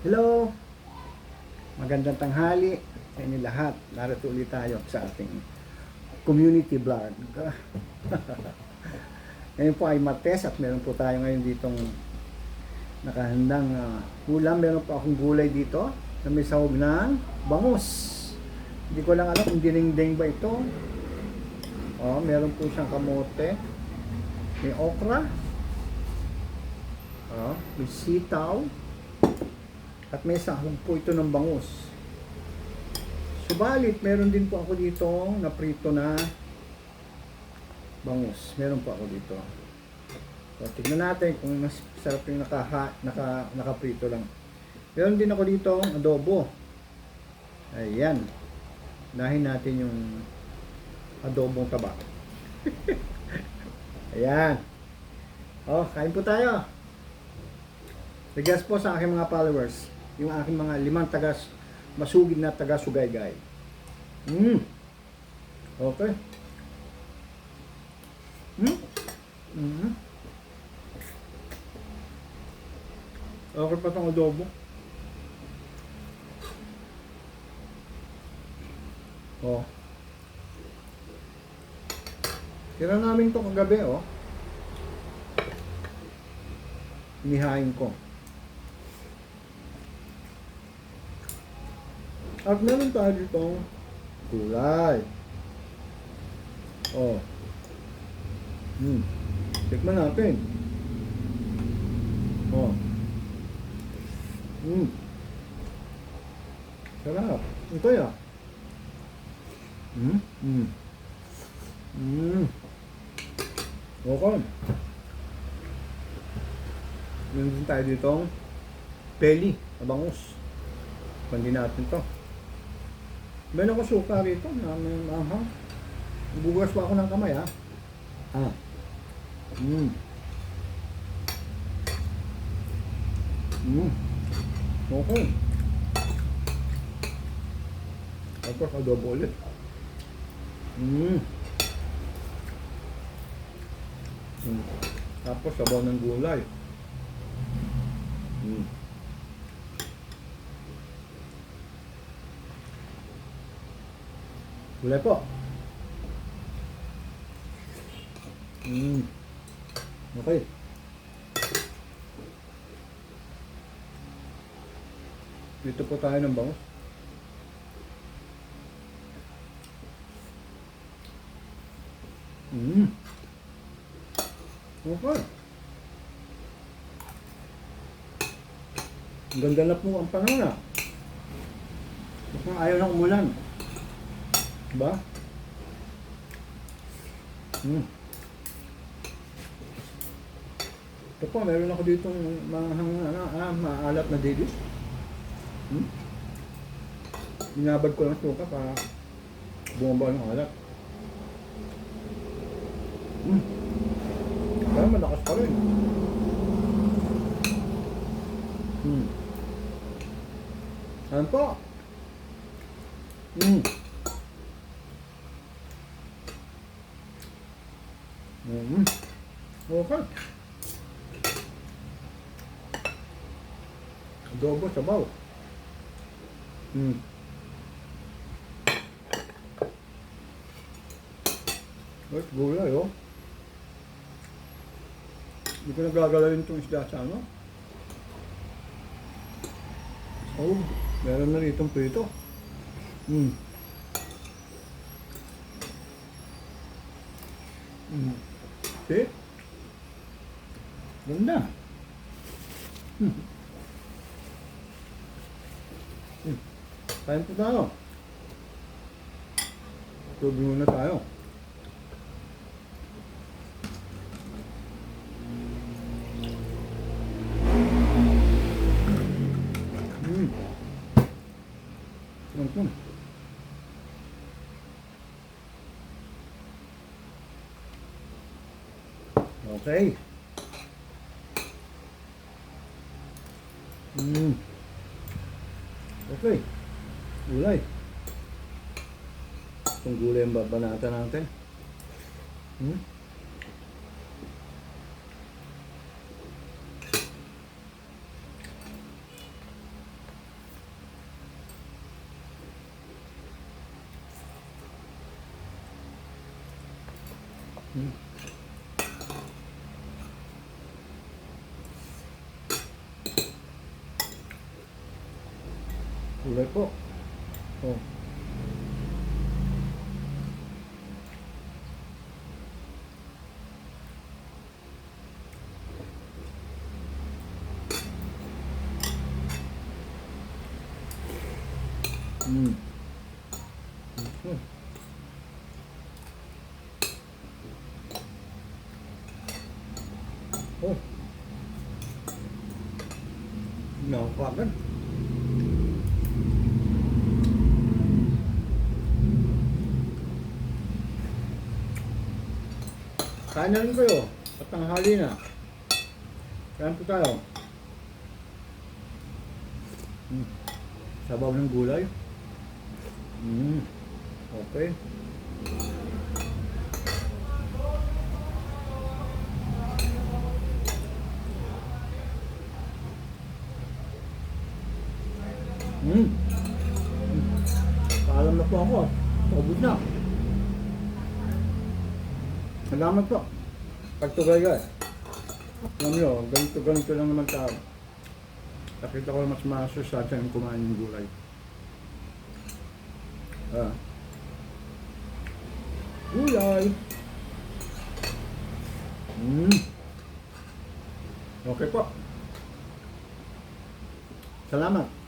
Hello! Magandang tanghali sa inyo lahat. Narito ulit tayo sa ating community vlog. Ngayon po ay Martes at meron po tayo ngayon ditong nakahandang ulam. Meron po akong gulay dito na may sahog ng bangus. Hindi ko lang alam kung dinengdeng ba ito. Meron po siyang kamote. May okra. May sitaw. At may sahog po ito ng bangus. Subalit, meron din po ako dito na prito na bangus. Meron po ako dito. So, tignan natin kung mas sarap yung nakaprito lang. Meron din ako dito adobo. Ayan. Unahin natin yung adobong taba. Ayan. Kain po tayo. Regards po sa aking mga followers. Yung aking mga 5 masugid na taga-sugaygay. Okay. Okay pa itong adobo. Tira namin ito kagabi, inihain ko. At meron tayo ditong gulay. Tikman natin. Sarap. Ito ya. Okay. Meron din tayo ditong peli, bangus. Pandi natin to. Meron ako suka rito na may mahang. Bugas pa ako ng kamay, Okay. Tapos adobo ulit. Tapos sabaw ng gulay. Gulay po. Okay. Dito po tayo ng bangus. Okay. Ang ganda na po ang panahon Mukhang ayaw ng umulan. Diba? Ito po, meron ako ditong maalat na dilis. Binabad ko lang suka para bumaba ng alat. Kaya malakas pa rin. Ayan po. Okay. Adobo, sabaw. Wait, gulay, Hindi ko nagagalawin itong isda sa ano. Meron na ritong prito. See? Ganda. Kain po tayo. Tubig muna tayo. Okay. Okay. Gulay. Itong gulay ang babanatan natin. Hmm. Gulay po. Oh. Mm. Mm. Oh. Nakakagan. Kain na rin kayo. At tanghali na. Kain po tayo. Mm. Sabaw ng gulay. Mm. Okay. Mm. Paalam na po ako. Paubod na. Salamat po. Pagtugay guys. Alam nyo, ganito lang naman tao. Nakita ko mas masustansya yung kumain ng gulay. Ah. Gulay. Mm. Okay po. Salamat.